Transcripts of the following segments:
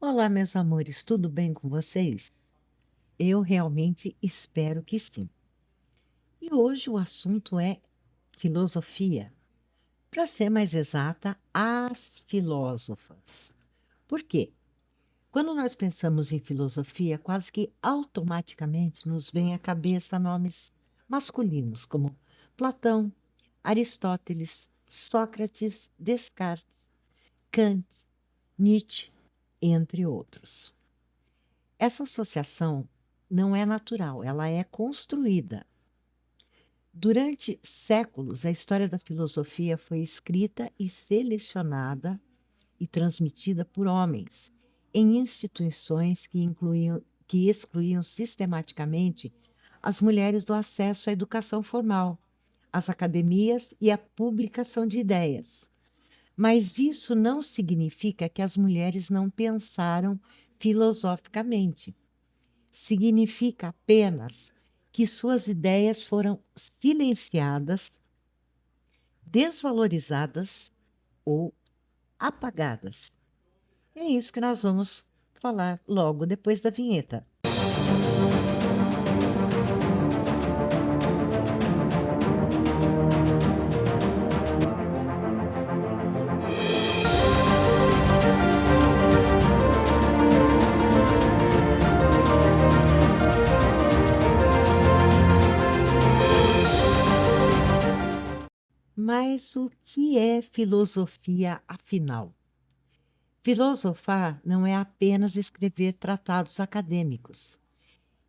Olá, meus amores, tudo bem com vocês? Eu realmente espero que sim. E hoje o assunto é filosofia. Para ser mais exata, as filósofas. Por quê? Quando nós pensamos em filosofia, quase que automaticamente nos vem à cabeça nomes masculinos, como Platão, Aristóteles, Sócrates, Descartes, Kant, Nietzsche, entre outros. Essa associação não é natural, ela é construída. Durante séculos, a história da filosofia foi escrita e selecionada e transmitida por homens em instituições que excluíam sistematicamente as mulheres do acesso à educação formal, às academias e à publicação de ideias. Mas isso não significa que as mulheres não pensaram filosoficamente. Significa apenas que suas ideias foram silenciadas, desvalorizadas ou apagadas. É isso que nós vamos falar logo depois da vinheta. Mas o que é filosofia, afinal? Filosofar não é apenas escrever tratados acadêmicos.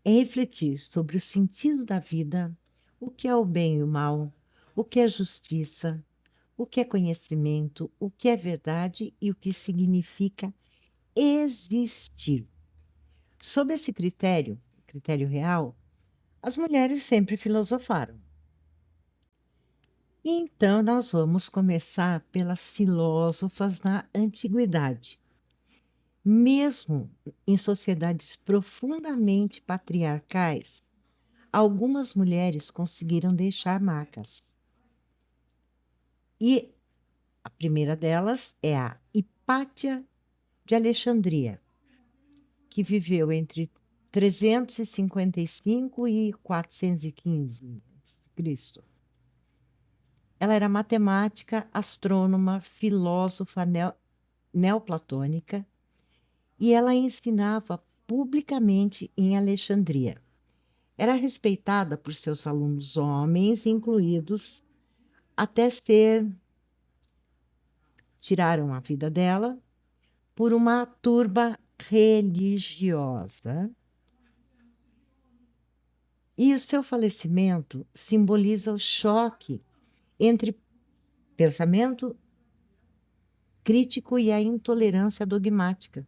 É refletir sobre o sentido da vida, o que é o bem e o mal, o que é justiça, o que é conhecimento, o que é verdade e o que significa existir. Sob esse critério real, as mulheres sempre filosofaram. Então, nós vamos começar pelas filósofas na antiguidade. Mesmo em sociedades profundamente patriarcais, algumas mulheres conseguiram deixar marcas. E a primeira delas é a Hipátia de Alexandria, que viveu entre 355 e 415 a.C. Ela era matemática, astrônoma, filósofa neoplatônica e ela ensinava publicamente em Alexandria. Era respeitada por seus alunos homens, incluídos, até ser tiraram a vida dela por uma turba religiosa. E o seu falecimento simboliza o choque entre pensamento crítico e a intolerância dogmática,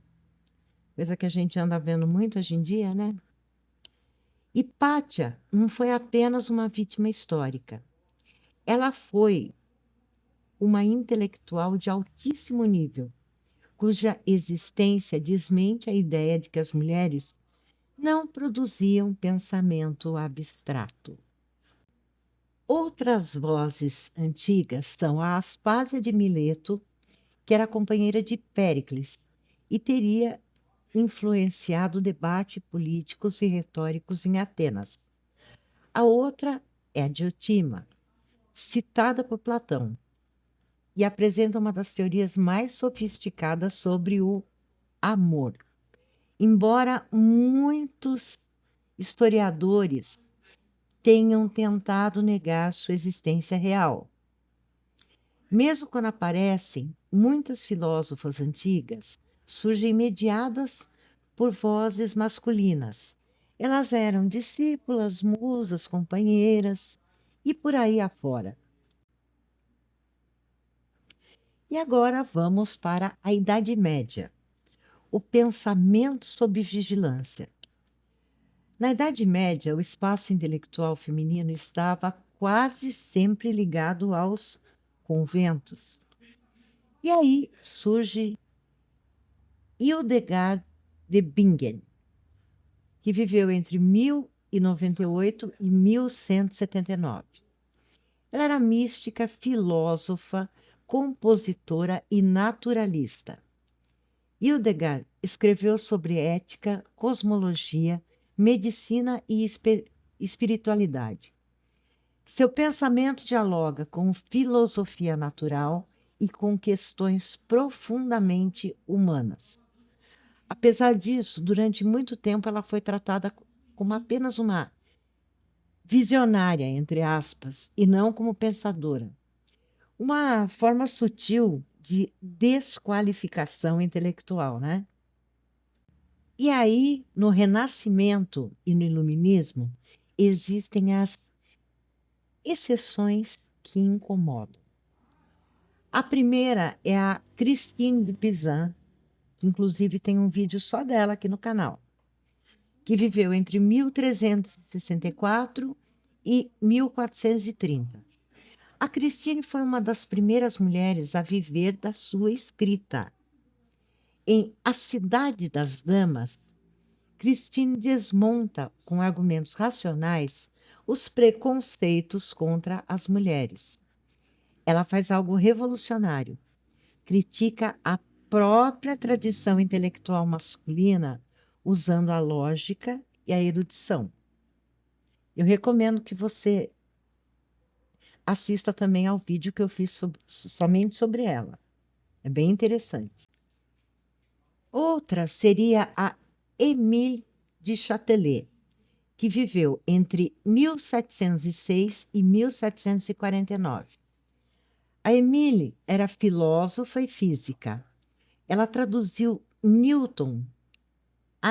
coisa que a gente anda vendo muito hoje em dia, né? Hipátia não foi apenas uma vítima histórica, ela foi uma intelectual de altíssimo nível, cuja existência desmente a ideia de que as mulheres não produziam pensamento abstrato. Outras vozes antigas são a Aspásia de Mileto, que era companheira de Péricles e teria influenciado o debate políticos e retóricos em Atenas. A outra é a Diotima, citada por Platão, e apresenta uma das teorias mais sofisticadas sobre o amor. Embora muitos historiadores tenham tentado negar sua existência real. Mesmo quando aparecem, muitas filósofas antigas surgem mediadas por vozes masculinas. Elas eram discípulas, musas, companheiras e por aí afora. E agora vamos para a Idade Média, o pensamento sob vigilância. Na Idade Média, o espaço intelectual feminino estava quase sempre ligado aos conventos. E aí surge Hildegard de Bingen, que viveu entre 1098 e 1179. Ela era mística, filósofa, compositora e naturalista. Hildegard escreveu sobre ética, cosmologia, medicina e espiritualidade. Seu pensamento dialoga com filosofia natural e com questões profundamente humanas. Apesar disso, durante muito tempo ela foi tratada como apenas uma visionária, entre aspas, e não como pensadora. Uma forma sutil de desqualificação intelectual, né? E aí, no Renascimento e no Iluminismo, existem as exceções que incomodam. A primeira é a Christine de Pizan, que inclusive tem um vídeo só dela aqui no canal, que viveu entre 1364 e 1430. A Christine foi uma das primeiras mulheres a viver da sua escrita. Em A Cidade das Damas, Christine desmonta, com argumentos racionais, os preconceitos contra as mulheres. Ela faz algo revolucionário, critica a própria tradição intelectual masculina usando a lógica e a erudição. Eu recomendo que você assista também ao vídeo que eu fiz somente sobre ela. É bem interessante. Outra seria a Émile de Châtelet, que viveu entre 1706 e 1749. A Émile era filósofa e física. Ela traduziu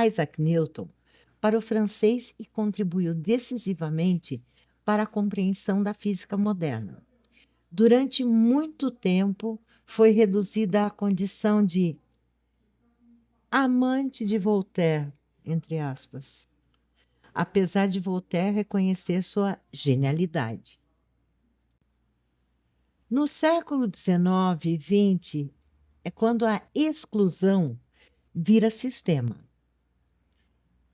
Isaac Newton, para o francês e contribuiu decisivamente para a compreensão da física moderna. Durante muito tempo, foi reduzida à condição de amante de Voltaire, entre aspas, apesar de Voltaire reconhecer sua genialidade. No século XIX e XX é quando a exclusão vira sistema.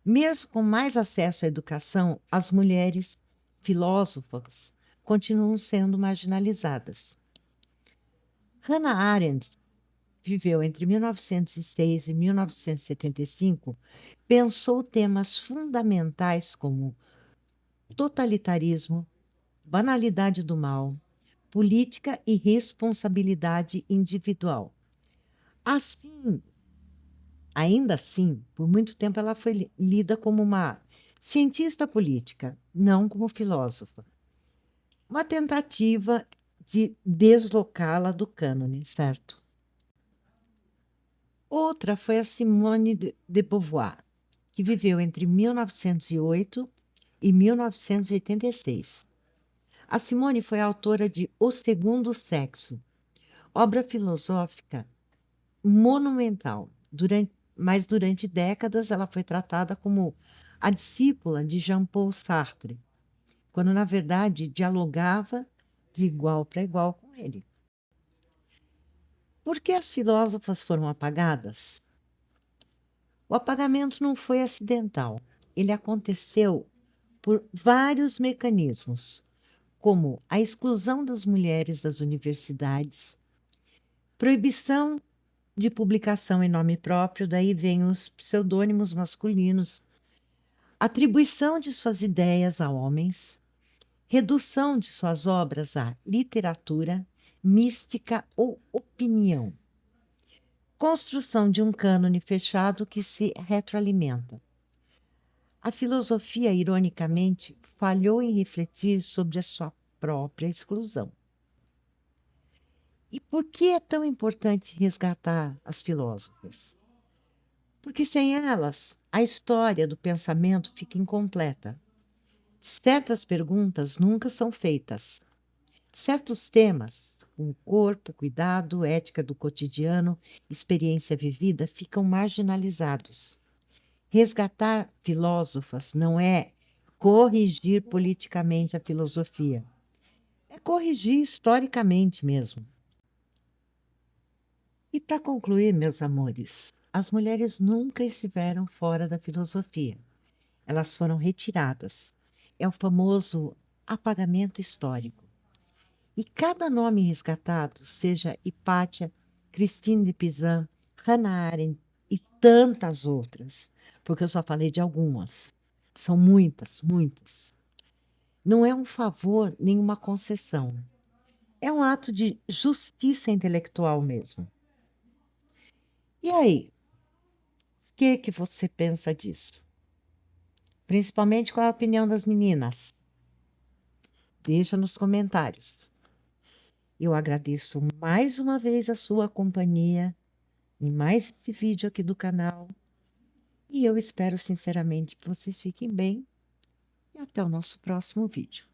Mesmo com mais acesso à educação, as mulheres filósofas continuam sendo marginalizadas. Hannah Arendt viveu entre 1906 e 1975, pensou temas fundamentais como totalitarismo, banalidade do mal, política e responsabilidade individual. Ainda assim, por muito tempo ela foi lida como uma cientista política, não como filósofa. Uma tentativa de deslocá-la do cânone, certo? Outra foi a Simone de Beauvoir, que viveu entre 1908 e 1986. A Simone foi autora de O Segundo Sexo, obra filosófica monumental. Mas durante décadas ela foi tratada como a discípula de Jean-Paul Sartre, quando na verdade dialogava de igual para igual com ele. Por que as filósofas foram apagadas? O apagamento não foi acidental. Ele aconteceu por vários mecanismos, como a exclusão das mulheres das universidades, proibição de publicação em nome próprio, daí vêm os pseudônimos masculinos, atribuição de suas ideias a homens, redução de suas obras à literatura, mística ou opinião, construção de um cânone fechado que se retroalimenta. A filosofia, ironicamente, falhou em refletir sobre a sua própria exclusão. E por que é tão importante resgatar as filósofas? Porque sem elas, a história do pensamento fica incompleta. Certas perguntas nunca são feitas. Certos temas, como corpo, cuidado, ética do cotidiano, experiência vivida, ficam marginalizados. Resgatar filósofas não é corrigir politicamente a filosofia, é corrigir historicamente mesmo. E para concluir, meus amores, as mulheres nunca estiveram fora da filosofia. Elas foram retiradas. É o famoso apagamento histórico. E cada nome resgatado, seja Hipátia, Christine de Pizan, Hannah Arendt, tantas outras, porque eu só falei de algumas. São muitas, muitas. Não é um favor nem uma concessão. É um ato de justiça intelectual mesmo. E aí, o que você pensa disso? Principalmente qual é a opinião das meninas? Deixa nos comentários. Eu agradeço mais uma vez a sua companhia em mais esse vídeo aqui do canal. E eu espero sinceramente que vocês fiquem bem e até o nosso próximo vídeo.